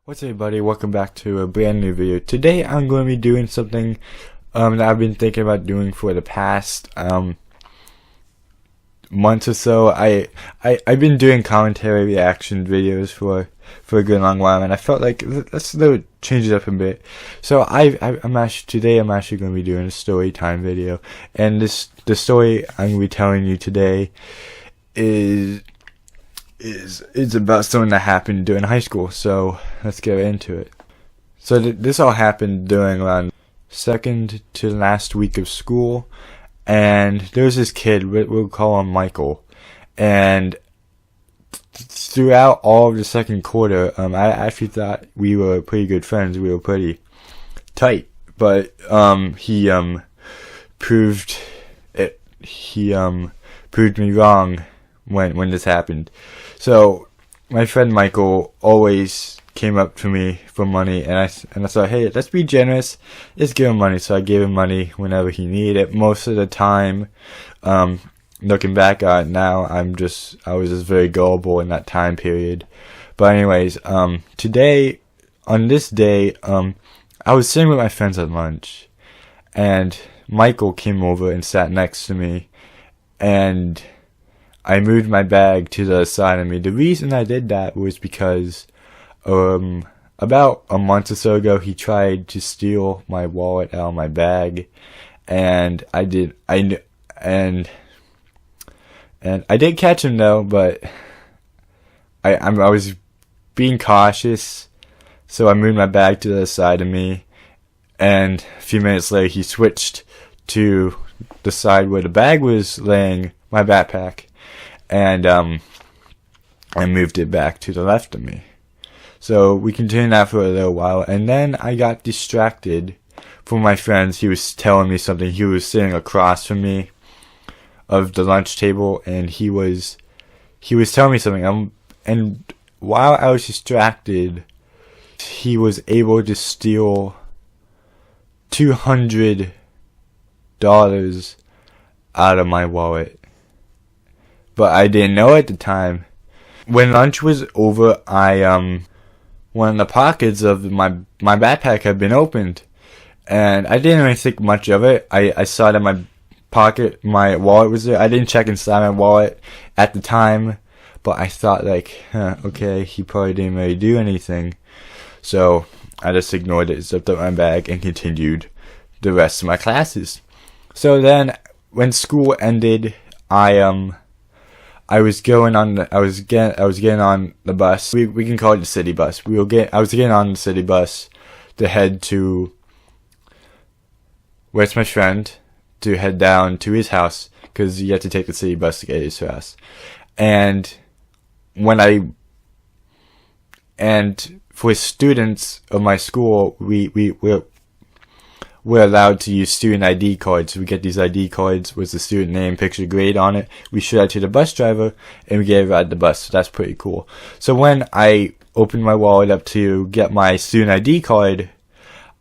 What's up, everybody? Welcome back to a brand new video. Today I'm going to be doing something that I've been thinking about doing for the past month or so. I've been doing commentary reaction videos for a good long while, and I felt like let's change it up a bit. So I'm actually going to be doing a story time video, and the story I'm going to be telling you today is about something that happened during high school. So let's get into it. So this all happened during around second to last week of school, and there was this kid, we'll call him Michael, and throughout all of the second quarter, I actually thought we were pretty good friends. We were pretty tight, but he proved me wrong when this happened. So my friend Michael always came up to me for money, and I thought, hey, let's be generous, let's give him money. So I gave him money whenever he needed it. Most of the time, looking back on it now, I was just very gullible in that time period. But anyways, today, on this day, I was sitting with my friends at lunch, and Michael came over and sat next to me, and I moved my bag to the side of me. The reason I did that was because about a month or so ago, he tried to steal my wallet out of my bag, and I did catch him though, but I was being cautious, so I moved my bag to the side of me, and a few minutes later he switched to the side where the bag was laying, my backpack, and I moved it back to the left of me. So we continued that for a little while, and then I got distracted from my friends. He was telling me something. He was sitting across from me of the lunch table, and he was telling me something. And while I was distracted, he was able to steal $200 out of my wallet. But I didn't know at the time. When lunch was over, one of the pockets of my backpack had been opened, and I didn't really think much of it. I saw that my wallet was there. I didn't check inside my wallet at the time, but I thought like, okay, he probably didn't really do anything. So I just ignored it, zipped up my bag, and continued the rest of my classes. So then, when school ended, I was getting on the bus. We can call it the city bus. I was getting on the city bus to head to where's my friend, to head down to his house, because you have to take the city bus to get to his house. And for students of my school, we're allowed to use student ID cards. We get these ID cards with the student name, picture, grade on it. We show that to the bus driver, and we get a ride to the bus. So that's pretty cool. So when I opened my wallet up to get my student ID card,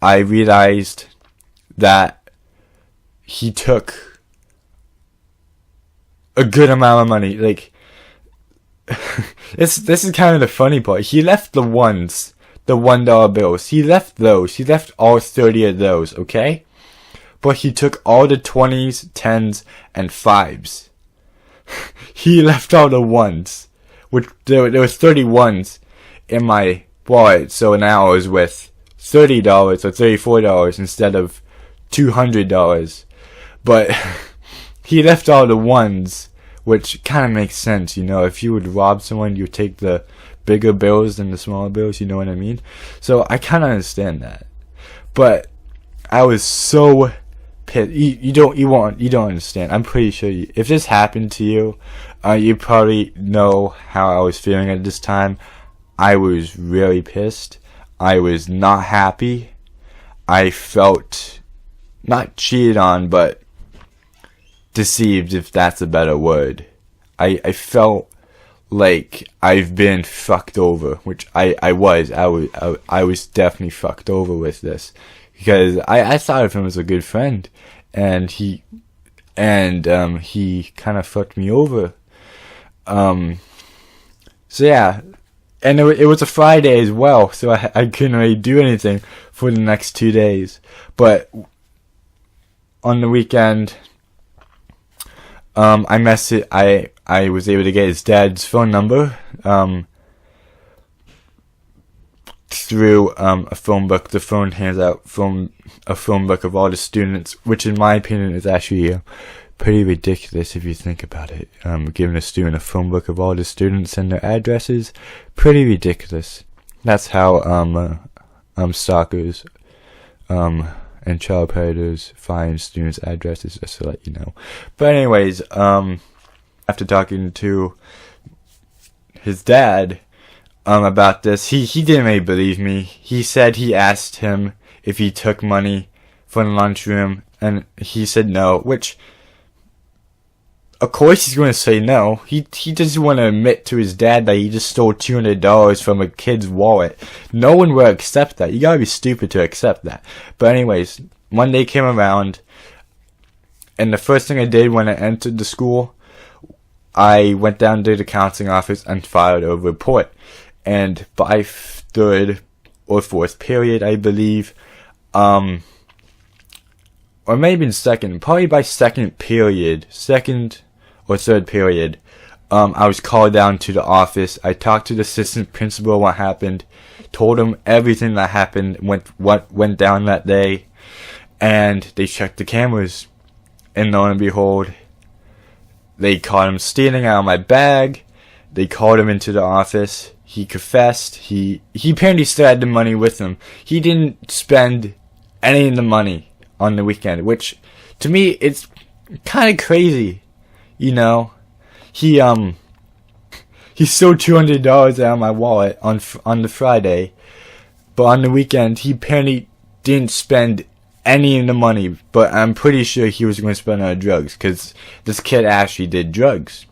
I realized that he took a good amount of money. Like, this is kind of the funny part. He left the $1 bills. He left those. He left all 30 of those, okay? But he took all the 20s, 10s, and 5s. He left all the ones. Which there was 31s in my wallet, so now I was with $30 or $34 instead of $200. But he left all the ones, which kind of makes sense, you know. If you would rob someone, you would take the bigger bills than the smaller bills, you know what I mean? So I kind of understand that, but I was so pissed. You don't understand. I'm pretty sure if this happened to you, you probably know how I was feeling at this time. I was really pissed. I was not happy. I felt not cheated on, but deceived, if that's a better word. I felt like I've been fucked over, which I was definitely fucked over with this, because I thought of him as a good friend, and he kind of fucked me over. So yeah, And it was a Friday as well, so I couldn't really do anything for the next 2 days. But on the weekend, I was able to get his dad's phone number through a phone book. The phone hands out from a phone book of all the students, which in my opinion is actually pretty ridiculous if you think about it. Giving a student a phone book of all the students and their addresses, pretty ridiculous. That's how stalkers and child predators find students' addresses, just to let you know. But anyways, after talking to his dad about this, he didn't really believe me. He said he asked him if he took money from the lunchroom, and he said no, which, of course he's going to say no. He doesn't want to admit to his dad that he just stole $200 from a kid's wallet. No one will accept that. You gotta be stupid to accept that. But anyways, Monday came around, and the first thing I did when I entered the school, I went down to the counseling office and filed a report. And by third or fourth period, I believe, or maybe in second, probably by second or third period, I was called down to the office. I talked to the assistant principal what happened, told him everything that happened, what went down that day, and they checked the cameras, and lo and behold, they caught him stealing out of my bag. They called him into the office. He confessed. He apparently still had the money with him. He didn't spend any of the money on the weekend, which to me it's kind of crazy. You know, he stole $200 out of my wallet on the Friday, but on the weekend he apparently didn't spend any of the money. But I'm pretty sure he was going to spend on drugs, because this kid actually did drugs.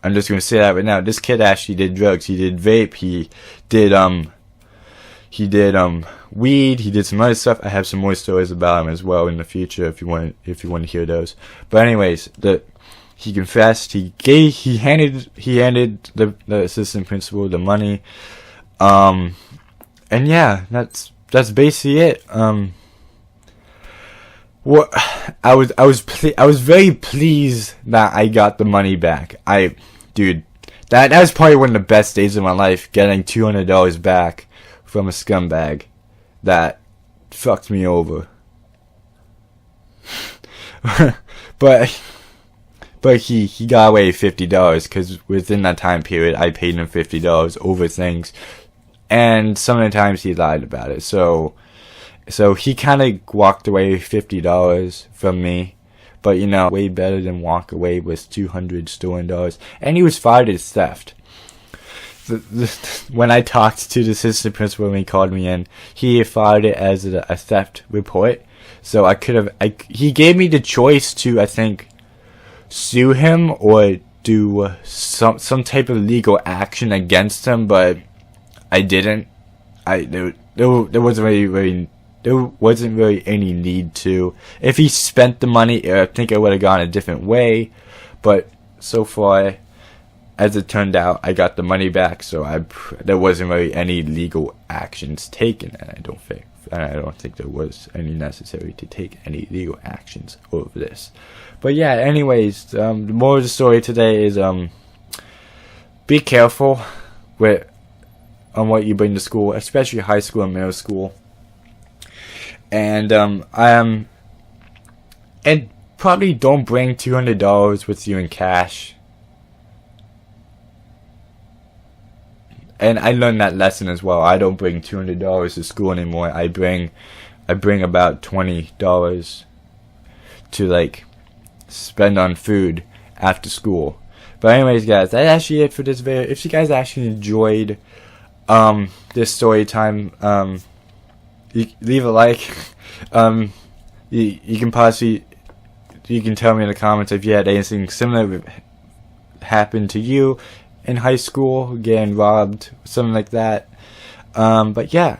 I'm just going to say that right now. This kid actually did drugs. He did vape. He did weed. He did some other stuff. I have some more stories about him as well in the future if you want to hear those. But anyways, he confessed. He handed the assistant principal the money. And yeah, that's basically it. What I was very pleased that I got the money back. Dude, that was probably one of the best days of my life, getting $200 back from a scumbag that fucked me over. but he got away with $50, because within that time period I paid him $50 over things, and some of the times he lied about it. So he kind of walked away with $50 from me. But, you know, way better than walk away with $200 stolen dollars. And he was fired as theft. When I talked to the assistant principal when he called me in, he filed it as a theft report. So he gave me the choice to, I think, sue him or do some type of legal action against him, but I didn't. There wasn't really any need to. If he spent the money, I think I would have gone a different way. But so far, as it turned out, I got the money back, so there wasn't really any legal actions taken, and I don't think there was any necessary to take any legal actions over this. But yeah, anyways, the moral of the story today is be careful on what you bring to school, especially high school and middle school. And and probably don't bring $200 with you in cash. And I learned that lesson as well. I don't bring $200 to school anymore. I bring about $20 to like spend on food after school. But anyways, guys, that's actually it for this video. If you guys actually enjoyed this story time, you leave a like. You can tell me in the comments if you had anything similar happen to you in high school, getting robbed, something like that. But yeah,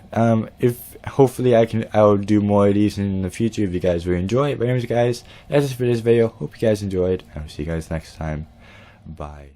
hopefully I'll do more of these in the future if you guys really enjoy it. But anyways, guys, that's it for this video. Hope you guys enjoyed. I'll see you guys next time. Bye.